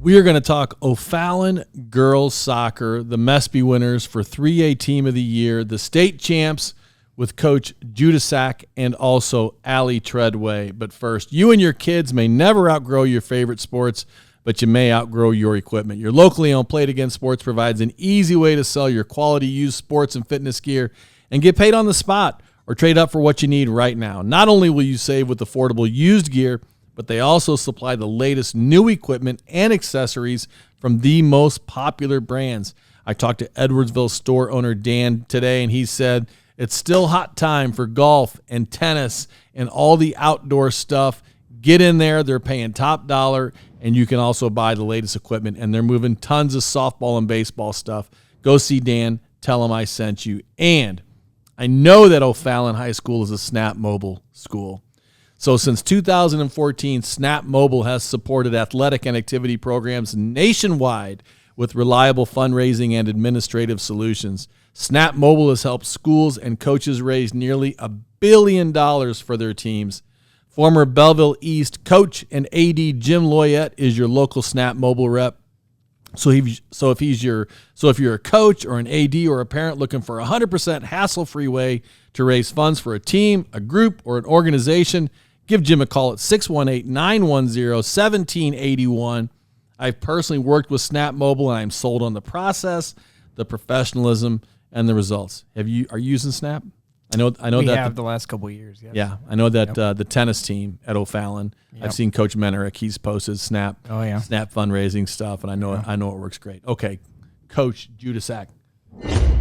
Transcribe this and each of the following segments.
We are going to talk O'Fallon girls soccer, the Mespy winners for 3A Team of the Year, the state champs with Coach Judiscak and also Allie Tredway. But first, you and your kids may never outgrow your favorite sports, but you may outgrow your equipment. Your locally owned Play It Again Sports provides an easy way to sell your quality used sports and fitness gear and get paid on the spot or trade up for what you need right now. Not only will you save with affordable used gear, but they also supply the latest new equipment and accessories from the most popular brands. I talked to Edwardsville store owner Dan today, and he said it's still hot time for golf and tennis and all the outdoor stuff. Get in there. They're paying top dollar, and you can also buy the latest equipment, and they're moving tons of softball and baseball stuff. Go see Dan. Tell him I sent you. And I know that O'Fallon High School is a Snap Mobile school. So since 2014, Snap Mobile has supported athletic and activity programs nationwide with reliable fundraising and administrative solutions. Snap Mobile has helped schools and coaches raise nearly $1 billion for their teams. Former Belleville East coach and AD Jim Loyette is your local Snap Mobile rep. So if you're a coach or an AD or a parent looking for a 100% hassle-free way to raise funds for a team, a group, or an organization, give Jim a call at 618-910-1781. I've personally worked with Snap Mobile, and I'm sold on the process, the professionalism, and the results. Are you using Snap? I know we that have the last couple of years. Yes. Yeah, I know that the tennis team at O'Fallon. Yep. I've seen Coach Menerick. He's posted Snap. Oh yeah, Snap fundraising stuff, and I know it works great. Okay, Coach Judiscak.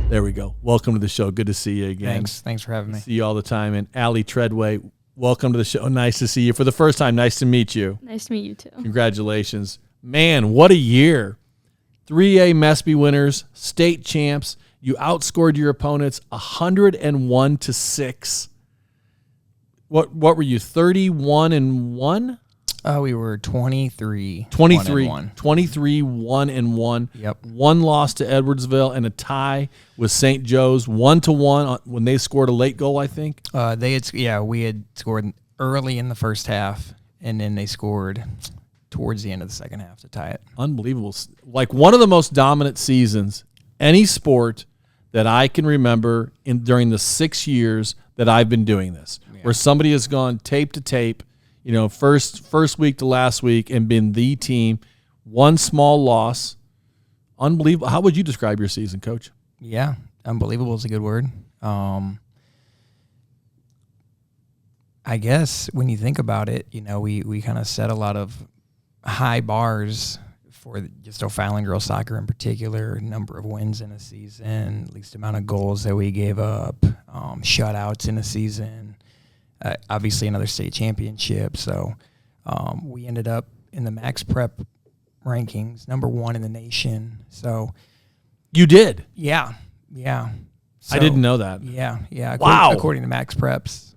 There we go. Welcome to the show. Good to see you again. Thanks for having me. See you all the time. And Allie Tredway, welcome to the show. Nice to see you for the first time. Nice to meet you. Nice to meet you too. Congratulations, man! What a year. 3A Mespy winners, state champs. You outscored your opponents 101-6. What were you, 31-1? We were 23. 1-1. Yep. One loss to Edwardsville and a tie with St. Joe's, 1-1 when they scored a late goal, I think. We had scored early in the first half, and then they scored towards the end of the second half to tie it. Unbelievable. Like one of the most dominant seasons, any sport that I can remember during the 6 years that I've been doing this, where somebody has gone tape to tape, first week to last week and been the team. One small loss. Unbelievable. How would you describe your season, Coach? Yeah, unbelievable is a good word. I guess when you think about it, we kind of set a lot of high bars for just O'Fallon girls soccer in particular, number of wins in a season, least amount of goals that we gave up, shutouts in a season, obviously another state championship. So we ended up in the Max Prep rankings, number 1 in the nation. So you did? Yeah. So, I didn't know that. Yeah. Wow. According to Max Preps.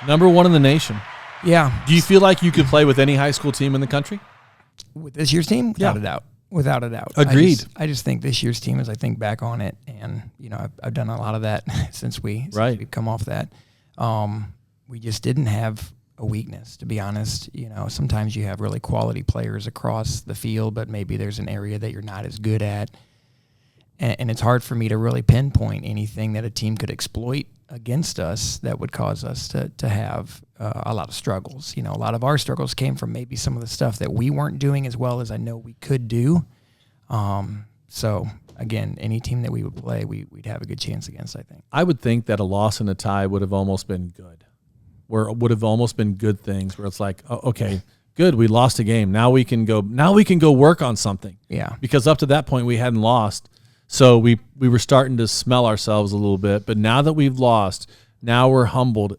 Number 1 in the nation. Yeah. Do you feel like you could play with any high school team in the country? With this year's team? Without a doubt. Agreed. I just think this year's team, as I think back on it, and I've done a lot of that since we've come off that. We just didn't have a weakness, to be honest. Sometimes you have really quality players across the field, but maybe there's an area that you're not as good at. And it's hard for me to really pinpoint anything that a team could exploit against us that would cause us to have a lot of struggles. A lot of our struggles came from maybe some of the stuff that we weren't doing as well as I know we could do. So, again, any team that we would play, we'd have a good chance against, I think. I would think that a loss and a tie would have almost been good. Where it would have almost been good things where it's like, oh, okay, good, we lost a game. Now we can go work on something. Yeah. Because up to that point we hadn't lost. So we were starting to smell ourselves a little bit, but now that we've lost, now we're humbled.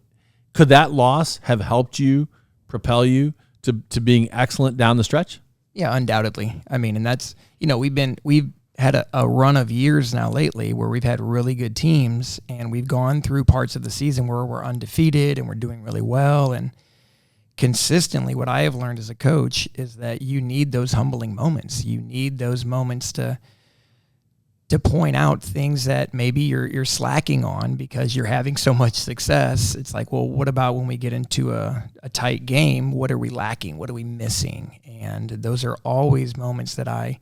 Could that loss have helped you, propel you to being excellent down the stretch? Yeah, undoubtedly. I mean, and that's, we've had a run of years now lately where we've had really good teams, and we've gone through parts of the season where we're undefeated and we're doing really well. And consistently, what I have learned as a coach is that you need those humbling moments. You need those moments to to point out things that maybe you're slacking on because you're having so much success. It's like, well, what about when we get into a tight game? What are we lacking? What are we missing? And those are always moments that I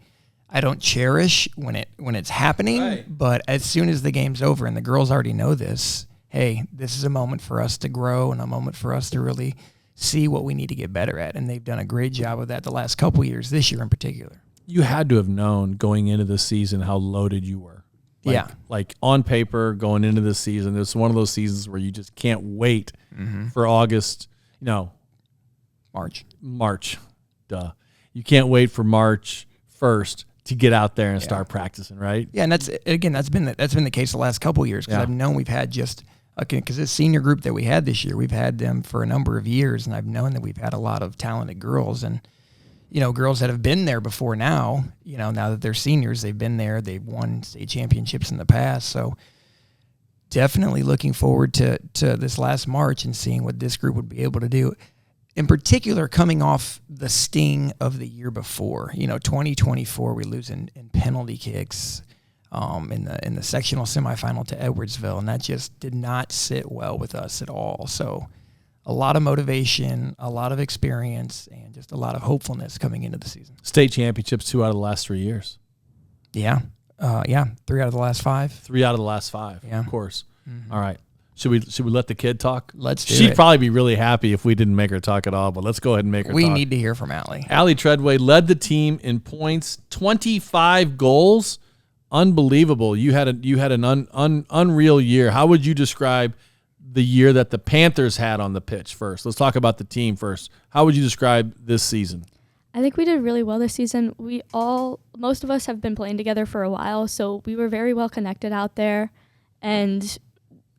don't cherish when it's happening. Right. But as soon as the game's over, and the girls already know this, hey, this is a moment for us to grow and a moment for us to really see what we need to get better at. And they've done a great job of that the last couple of years, this year in particular. You had to have known going into the season how loaded you were. Like on paper, going into the season, it's one of those seasons where you just can't wait for August, March. Duh. You can't wait for March 1st to get out there and start practicing, right? Yeah, and that's been the case the last couple of years because I've known we've had because this senior group that we had this year, we've had them for a number of years, and I've known that we've had a lot of talented girls and girls that have been there before now, now that they're seniors, they've been there, they've won state championships in the past. So definitely looking forward to this last March and seeing what this group would be able to do. In particular, coming off the sting of the year before, 2024, we lose in penalty kicks in the sectional semifinal to Edwardsville, and that just did not sit well with us at all. So a lot of motivation, a lot of experience, and just a lot of hopefulness coming into the season. State championships 2 out of the last 3 years. Yeah. 3 out of the last 5. 3 out of the last 5, of course. Mm-hmm. All right. Should we let the kid talk? Let's do it. She'd probably be really happy if we didn't make her talk at all, but let's go ahead and make her talk. We need to hear from Allie. Allie Tredway led the team in points, 25 goals. Unbelievable. You had an unreal year. How would you describe the year that the Panthers had on the pitch first? Let's talk about the team first. How would you describe this season? I think we did really well this season. Most of us have been playing together for a while, so we were very well connected out there, and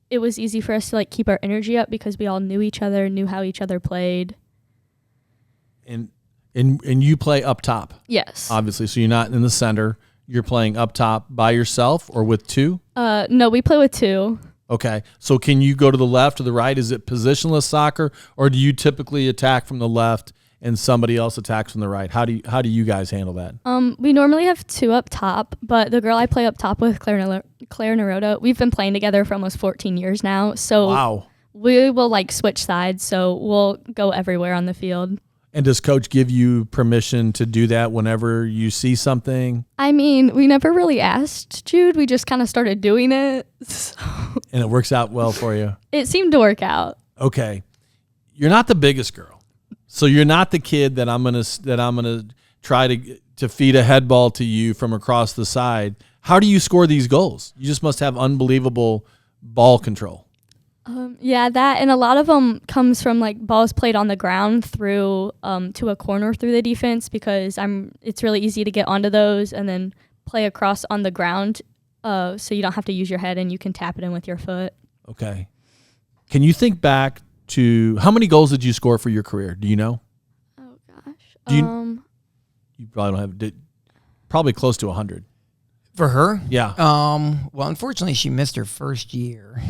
it was easy for us to keep our energy up because we all knew each other, knew how each other played. And you play up top. Yes. Obviously, so you're not in the center. You're playing up top by yourself or with 2? No, we play with 2. Okay, so can you go to the left or the right? Is it positionless soccer, or do you typically attack from the left and somebody else attacks from the right? How do you guys handle that? We normally have 2 up top, but the girl I play up top with, Claire Naroda, we've been playing together for almost 14 years now. So wow. We will switch sides, so we'll go everywhere on the field. And does coach give you permission to do that whenever you see something? I mean, we never really asked Jude. We just kind of started doing it. And it works out well for you? It seemed to work out. Okay. You're not the biggest girl. So you're not the kid that I'm gonna try to feed a head ball to you from across the side. How do you score these goals? You just must have unbelievable ball control. Yeah, that, and a lot of them comes from balls played on the ground through to a corner through the defense because it's really easy to get onto those and then play across on the ground, so you don't have to use your head and you can tap it in with your foot. Okay. Can you think back to how many goals did you score for your career? Do you know? Oh gosh. You probably don't have probably close to 100. For her? Yeah. Well, unfortunately, she missed her first year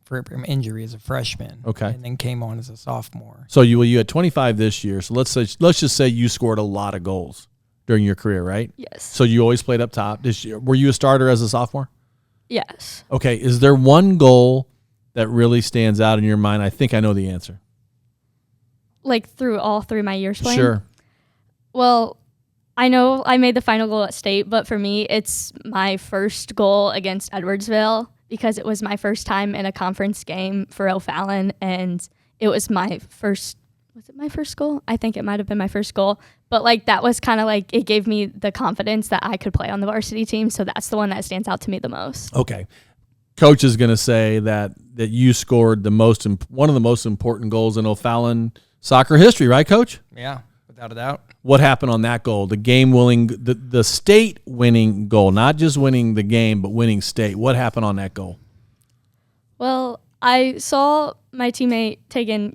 for injury as a freshman. Okay. And then came on as a sophomore. So you had 25 this year. So let's just say you scored a lot of goals during your career, right? Yes. So you always played up top. Were you a starter as a sophomore? Yes. Okay. Is there one goal that really stands out in your mind? I think I know the answer. Through all 3 of my years playing? Sure. Well, I know I made the final goal at state, but for me, it's my first goal against Edwardsville because it was my first time in a conference game for O'Fallon, and it was my first. Was it my first goal? I think it might have been my first goal, but that was kind of it gave me the confidence that I could play on the varsity team. So that's the one that stands out to me the most. Okay, coach is going to say that you scored one of the most important goals in O'Fallon soccer history, right, Coach? Yeah, without a doubt. What happened on that goal? The game-winning, the state-winning goal, not just winning the game, but winning state. What happened on that goal? Well, I saw my teammate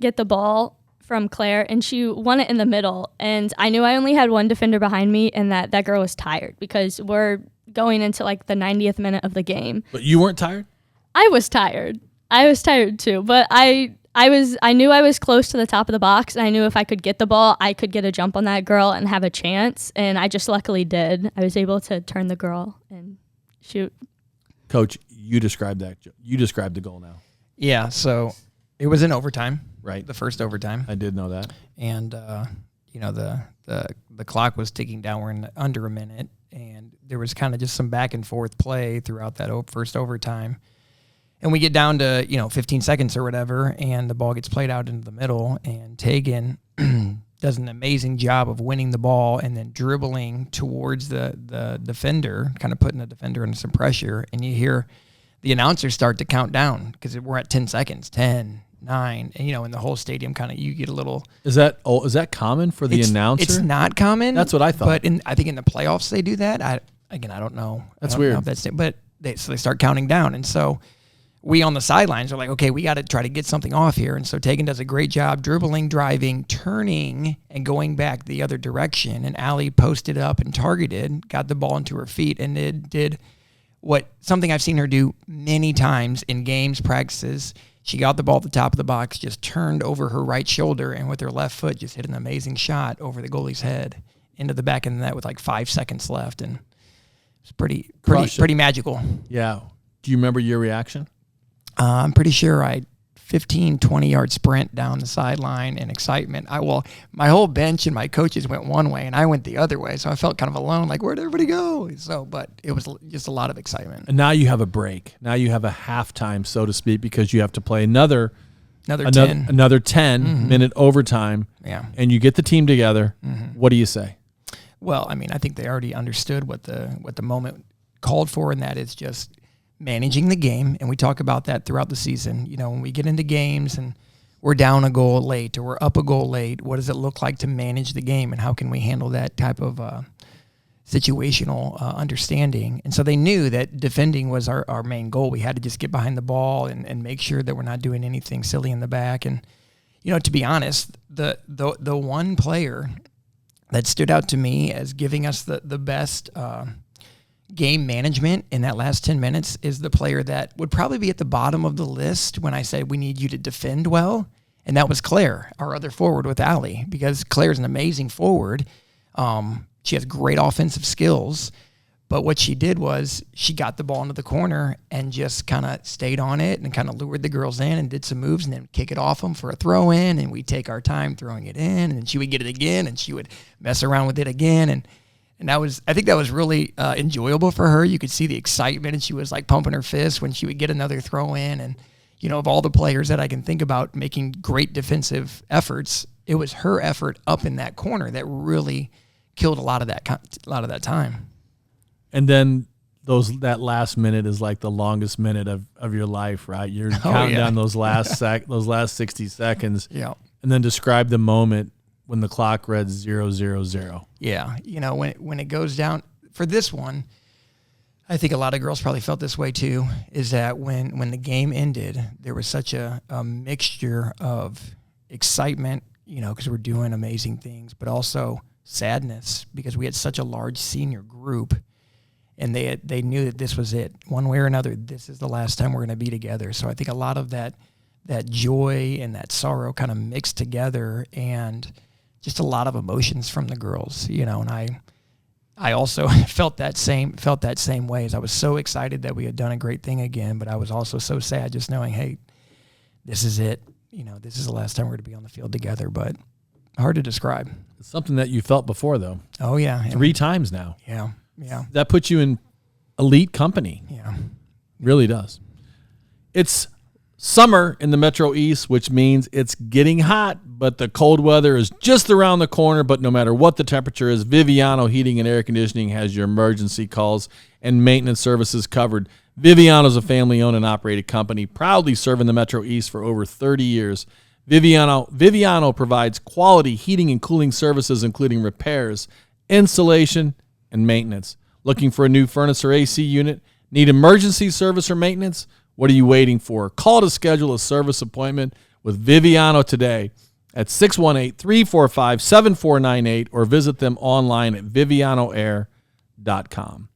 get the ball from Claire, and she won it in the middle. And I knew I only had one defender behind me, and that girl was tired because we're going into the 90th minute of the game. But you weren't tired? I was tired. I was tired too, but I knew I was close to the top of the box, and I knew if I could get the ball, I could get a jump on that girl and have a chance, and I just luckily did. I was able to turn the girl, and Shoot. Coach, you described that. You described the goal now. Yeah, so it was in overtime. Right. The first overtime. I did know that. And, the clock was ticking down. We're in under a minute. And there was kind of just some back and forth play throughout that first overtime. And we get down to, 15 seconds or whatever, and the ball gets played out into the middle. And Tegan does an amazing job of winning the ball and then dribbling towards the defender, kind of putting the defender under some pressure. And you hear the announcers start to count down because we're at 10 seconds, 10, 9, and in the whole stadium kind of you get a little. Is that common for the announcer? It's not common. That's what I thought. But I think in the playoffs they do that. I don't know. That's weird. But they start counting down, and so we on the sidelines are like, okay, we got to try to get something off here. And so Tegan does a great job dribbling, driving, turning, and going back the other direction. And Allie posted up and targeted, got the ball into her feet, and it did something I've seen her do many times in games, practices. She got the ball at the top of the box, just turned over her right shoulder, and with her left foot just hit an amazing shot over the goalie's head into the back of the net with like 5 seconds left. And it's pretty magical. Yeah. Do you remember your reaction? I'm pretty sure 15, 20-yard sprint down the sideline in excitement. My whole bench and my coaches went one way, and I went the other way, so I felt kind of alone, like, where'd everybody go? But it was just a lot of excitement. And now you have a break. Now you have a halftime, so to speak, because you have to play another 10-minute overtime, and you get the team together. Mm-hmm. What do you say? Well, I think they already understood what the moment called for, and that is just managing the game, and we talk about that throughout the season. When we get into games and we're down a goal late or we're up a goal late, what does it look like to manage the game, and how can we handle that type of situational understanding? And so they knew that defending was our main goal. We had to just get behind the ball and make sure that we're not doing anything silly in the back. And to be honest, the one player that stood out to me as giving us the best game management in that last 10 minutes is the player that would probably be at the bottom of the list when I said we need you to defend well, and that was Claire, our other forward with Allie, because Claire's an amazing forward. She has great offensive skills, but what she did was she got the ball into the corner and just kind of stayed on it and kind of lured the girls in and did some moves and then kick it off them for a throw in, and we'd take our time throwing it in, and then she would get it again and she would mess around with it again, and I think that was really enjoyable for her. You could see the excitement, and she was like pumping her fist when she would get another throw in. And, of all the players that I can think about making great defensive efforts, it was her effort up in that corner that really killed a lot of that time. And then that last minute is like the longest minute of your life, right? You're counting down those last 60 seconds. Yeah. And then describe the moment when the clock read 0-0-0. Yeah, when it goes down for this one, I think a lot of girls probably felt this way too, is that when the game ended, there was such a mixture of excitement, because we're doing amazing things, but also sadness because we had such a large senior group, and they knew that this was it. One way or another, this is the last time we're going to be together. So I think a lot of that joy and that sorrow kind of mixed together, and just a lot of emotions from the girls, and I also felt that same way. As I was so excited that we had done a great thing again, but I was also so sad just knowing, hey, this is it. This is the last time we're going to be on the field together, but hard to describe. It's something that you felt before, though. Oh, yeah. 3 times now. Yeah. That puts you in elite company. Yeah. Really does. It's summer in the Metro East, which means it's getting hot, but the cold weather is just around the corner. But no matter what the temperature is, Viviano Heating and Air Conditioning has your emergency calls and maintenance services covered. Viviano is a family-owned and operated company, proudly serving the Metro East for over 30 years. Viviano provides quality heating and cooling services, including repairs, installation, and maintenance. Looking for a new furnace or AC unit? Need emergency service or maintenance? What are you waiting for? Call to schedule a service appointment with Viviano today at 618-345-7498 or visit them online at vivianoair.com.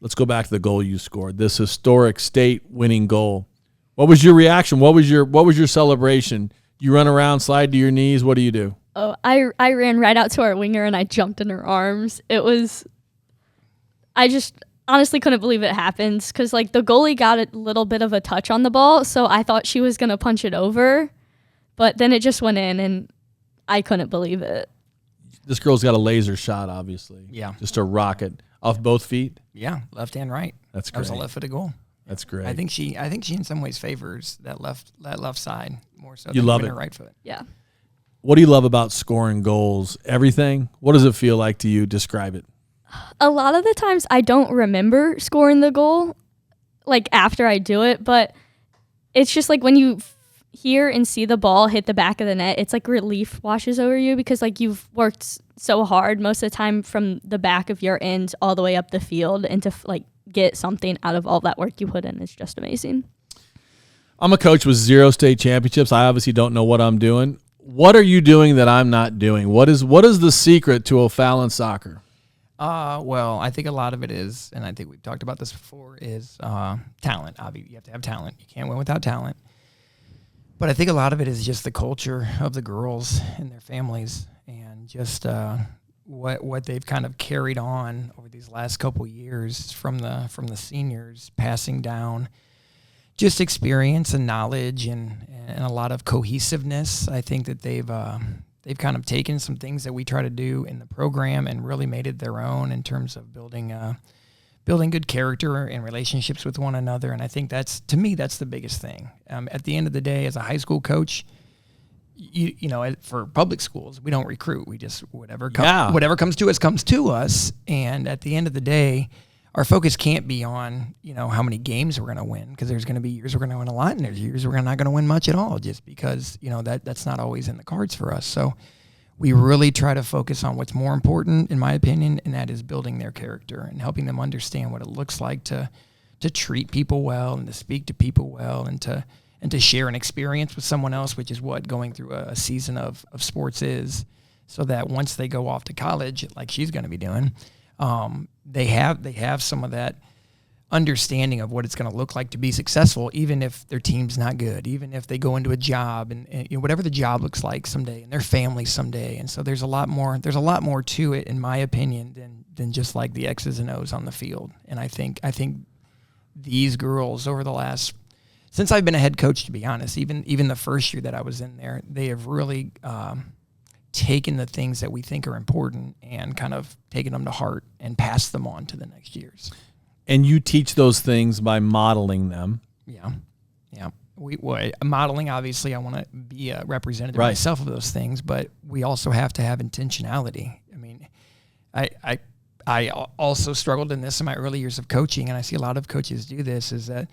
Let's go back to the goal you scored, this historic state-winning goal. What was your reaction? What was your celebration? You run around, slide to your knees. What do you do? Oh, I ran right out to our winger and I jumped in her arms. honestly couldn't believe it happened because, like, the goalie got a little bit of a touch on the ball, so I thought she was going to punch it over, but then it just went in, and I couldn't believe it. This girl's got a laser shot, obviously. Yeah. Just a rocket. Off both feet? Yeah, left and right. That's great. That was a left-footed goal. That's great. I think she in some ways favors that left side more so you than love her it. right foot. Yeah. What do you love about scoring goals? Everything? What does it feel like to you? Describe it. A lot of the times I don't remember scoring the goal, like, after I do it, but it's just like when you hear and see the ball hit the back of the net, it's like relief washes over you because, like, you've worked so hard most of the time from the back of your end all the way up the field, and to like get something out of all that work you put in is just amazing. I'm a coach with 0 state championships. I obviously don't know what I'm doing. What are you doing that I'm not doing? What is the secret to O'Fallon soccer? Well, I think a lot of it is, and I think we've talked about this before, is talent. Obviously, you have to have talent. You can't win without talent. But I think a lot of it is just the culture of the girls and their families, and just what they've kind of carried on over these last couple of years from the seniors, passing down just experience and knowledge and a lot of cohesiveness. I think that they've kind of taken some things that we try to do in the program and really made it their own in terms of building good character and relationships with one another. And I think that's the biggest thing. At the end of the day, as a high school coach, you know, for public schools, we don't recruit. We just, whatever comes to us. And at the end of the day, our focus can't be on, you know, how many games we're going to win, because there's going to be years we're going to win a lot, and there's years we're not going to win much at all, just because, you know, that's not always in the cards for us. So we really try to focus on what's more important, in my opinion, and that is building their character and helping them understand what it looks like to treat people well and to speak to people well and to share an experience with someone else, which is what going through a season of sports is, so that once they go off to college, like she's going to be doing, they have some of that understanding of what it's going to look like to be successful, even if their team's not good, even if they go into a job and you know, whatever the job looks like someday, and their family someday. And so there's a lot more to it, in my opinion, than just like the X's and O's on the field. And I think these girls over the last, since I've been a head coach, to be honest, even the first year that I was in there, they have really taken the things that we think are important and kind of taken them to heart and passed them on to the next years. And you teach those things by modeling them. Yeah. Modeling, obviously, I want to be a representative myself of those things, but we also have to have intentionality. I mean, I also struggled in this in my early years of coaching, and I see a lot of coaches do this, is that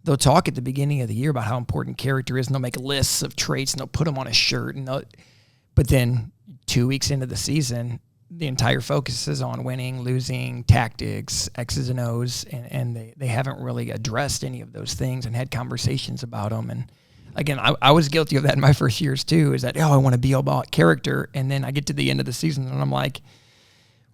they'll talk at the beginning of the year about how important character is, and they'll make lists of traits, and they'll put them on a shirt, but then 2 weeks into the season, the entire focus is on winning, losing, tactics, X's and O's, and they haven't really addressed any of those things and had conversations about them. And again, I was guilty of that in my first years too, is that, I want to be all about character. And then I get to the end of the season and I'm like,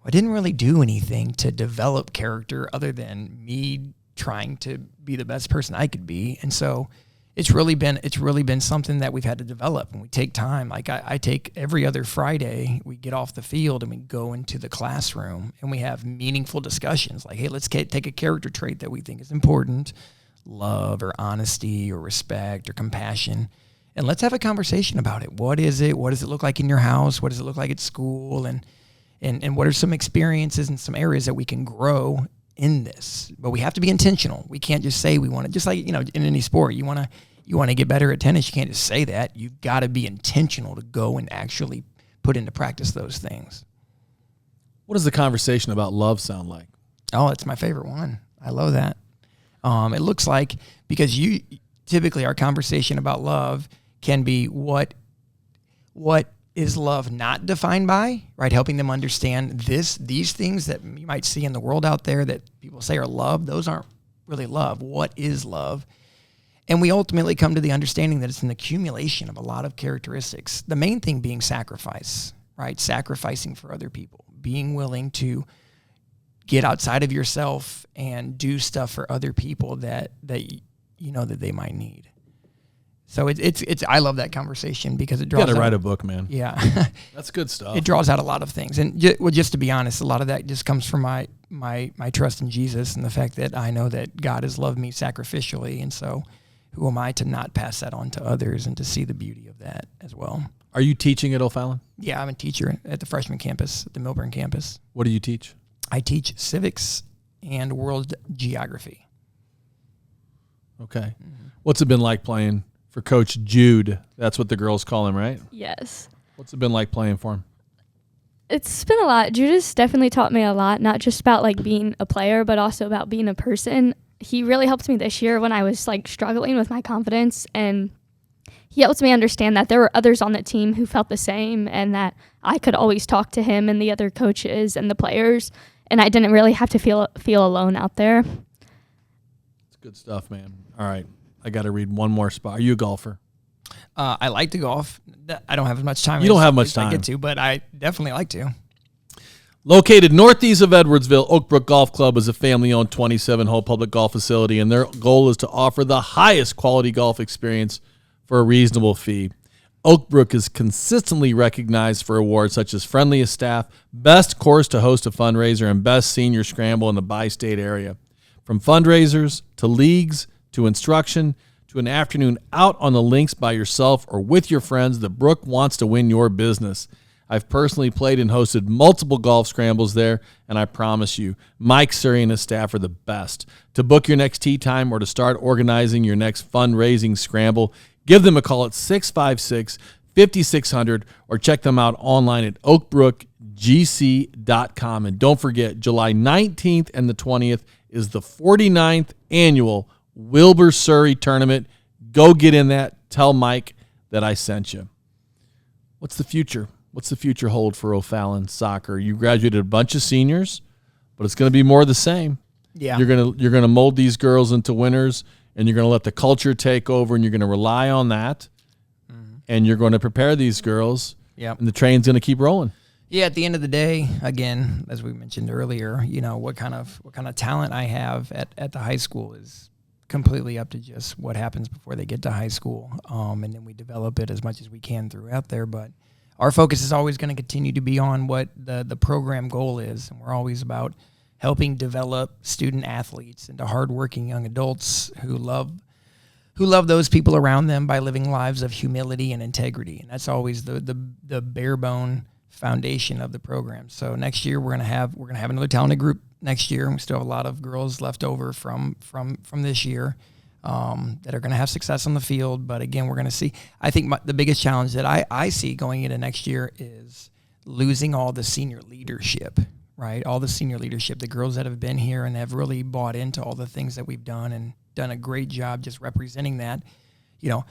I didn't really do anything to develop character other than me trying to be the best person I could be. And so it's really been something that we've had to develop, and we take time. Like I take every other Friday, we get off the field and we go into the classroom and we have meaningful discussions. Like, hey, let's take a character trait that we think is important, love or honesty or respect or compassion, and let's have a conversation about it. What is it? What does it look like in your house? What does it look like at school? And what are some experiences and some areas that we can grow in this? But we have to be intentional. We can't just say we want to, just like, you know, in any sport, you want to get better at tennis. You can't just say that. You've got to be intentional to go and actually put into practice those things. What does the conversation about love sound like? Oh, it's my favorite one. I love that. It looks like, because you typically, our conversation about love can be what is love not defined by, right? Helping them understand these things that you might see in the world out there that people say are love. Those aren't really love. What is love? And we ultimately come to the understanding that it's an accumulation of a lot of characteristics. The main thing being sacrifice, right? Sacrificing for other people, being willing to get outside of yourself and do stuff for other people that you know that they might need. So it's I love that conversation because it draws. You got to write a book, man. Yeah, that's good stuff. It draws out a lot of things, and just to be honest, a lot of that just comes from my my trust in Jesus and the fact that I know that God has loved me sacrificially. And so who am I to not pass that on to others and to see the beauty of that as well? Are you teaching at O'Fallon? Yeah, I'm a teacher at the freshman campus, at the Milburn campus. What do you teach? I teach civics and world geography. Okay. Mm-hmm. What's it been like playing for Coach Jude? That's what the girls call him, right? Yes. What's it been like playing for him? It's been a lot. Judas definitely taught me a lot, not just about like being a player, but also about being a person. He really helped me this year when I was like struggling with my confidence, and he helped me understand that there were others on the team who felt the same and that I could always talk to him and the other coaches and the players, and I didn't really have to feel alone out there. It's good stuff, man. All right. I got to read one more spot. Are you a golfer? I like to golf. I don't have as much time. You don't have much time. I get to, but I definitely like to. Located northeast of Edwardsville, Oakbrook Golf Club is a family-owned 27-hole public golf facility, and their goal is to offer the highest quality golf experience for a reasonable fee. Oakbrook is consistently recognized for awards such as Friendliest Staff, Best Course to Host a Fundraiser, and Best Senior Scramble in the bi-state area. From fundraisers to leagues to instruction to an afternoon out on the links by yourself or with your friends, the Brook wants to win your business. I've personally played and hosted multiple golf scrambles there, and I promise you, Mike Surrey and his staff are the best. To book your next tee time or to start organizing your next fundraising scramble, give them a call at 656-5600 or check them out online at oakbrookgc.com. And don't forget, July 19th and the 20th is the 49th annual Wilbur Surrey Tournament. Go get in that. Tell Mike that I sent you. What's the future? What's the future hold for O'Fallon soccer? You graduated a bunch of seniors, but it's going to be more of the same. Yeah. You're going to mold these girls into winners, and you're going to let the culture take over, and you're going to rely on that, and you're going to prepare these girls, and the train's going to keep rolling. Yeah, at the end of the day, again, as we mentioned earlier, you know, what kind of talent I have at the high school is completely up to just what happens before they get to high school, and then we develop it as much as we can throughout there. But our focus is always going to continue to be on what the program goal is, and we're always about helping develop student athletes into hardworking young adults who love those people around them by living lives of humility and integrity, and that's always the bare bone foundation of the program. So next year we're gonna have another talented group next year. We still have a lot of girls left over from this year that are going to have success on the field. But again, we're going to see. I think the biggest challenge that I see going into next year is losing all the senior leadership. Right, all the senior leadership, the girls that have been here and have really bought into all the things that we've done and done a great job just representing that. You know,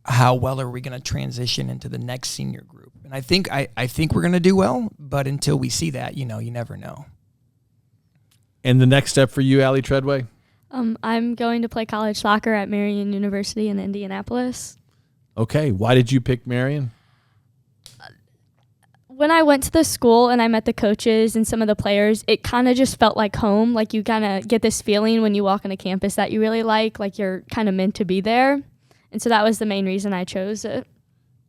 how well are we going to transition into the next senior group? And I think we're going to do well, but until we see that, you know, you never know. And the next step for you, Allie Tredway? I'm going to play college soccer at Marian University in Indianapolis. Okay, why did you pick Marian? When I went to the school and I met the coaches and some of the players, it kind of just felt like home. Like you kind of get this feeling when you walk on a campus that you really like you're kind of meant to be there. And so that was the main reason I chose it.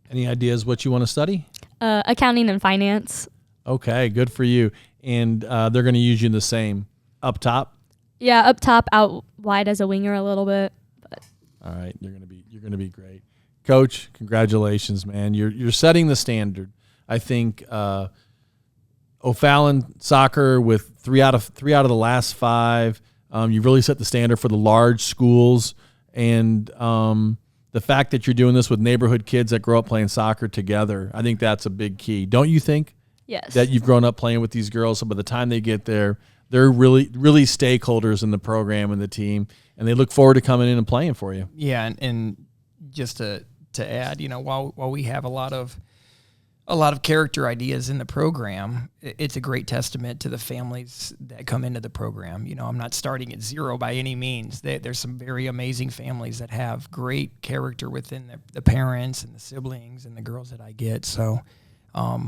Any ideas what you want to study? Accounting and finance. Okay, good for you. And they're going to use you in the same up top? Yeah, up top, out wide as a winger a little bit. But. All right, you're going to be great. Coach, congratulations, man. You're setting the standard. I think O'Fallon soccer with three out of the last 5. You've really set the standard for the large schools, and the fact that you're doing this with neighborhood kids that grow up playing soccer together, I think that's a big key. Don't you think? Yes. That you've grown up playing with these girls, so by the time they get there, they're really, really stakeholders in the program and the team, and they look forward to coming in and playing for you. Yeah, and just to add, you know, while we have a lot of character ideas in the program, it's a great testament to the families that come into the program. You know, I'm not starting at zero by any means. There's some very amazing families that have great character within the parents and the siblings and the girls that I get. So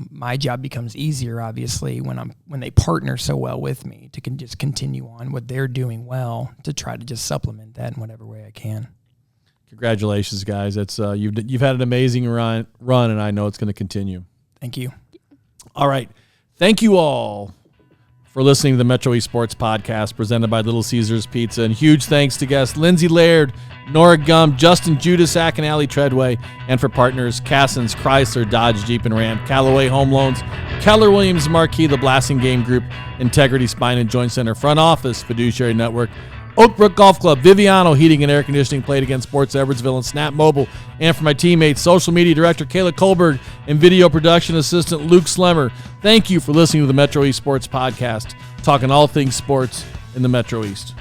my job becomes easier, obviously, when they partner so well with me to just continue on what they're doing well to try to just supplement that in whatever way I can. Congratulations, guys. It's you've had an amazing run, and I know it's going to continue. Thank you. All right. Thank you all for listening to the Metro East Sports Podcast presented by Little Caesars Pizza. And huge thanks to guests Lindsay Laird, Nora Gum, Justin Judiscak, and Allie Tredway. And for partners, Cassens, Chrysler, Dodge, Jeep, and Ram, Callaway Home Loans, Keller Williams Marquee, the Blasting Game Group, Integrity Spine and Joint Center, Front Office, Fiduciary Network, Oakbrook Golf Club, Viviano Heating and Air Conditioning, Played Against Sports Edwardsville, and Snap Mobile. And for my teammates, Social Media Director Kayla Kohlberg and Video Production Assistant Luke Slemmer. Thank you for listening to the Metro East Sports Podcast, talking all things sports in the Metro East.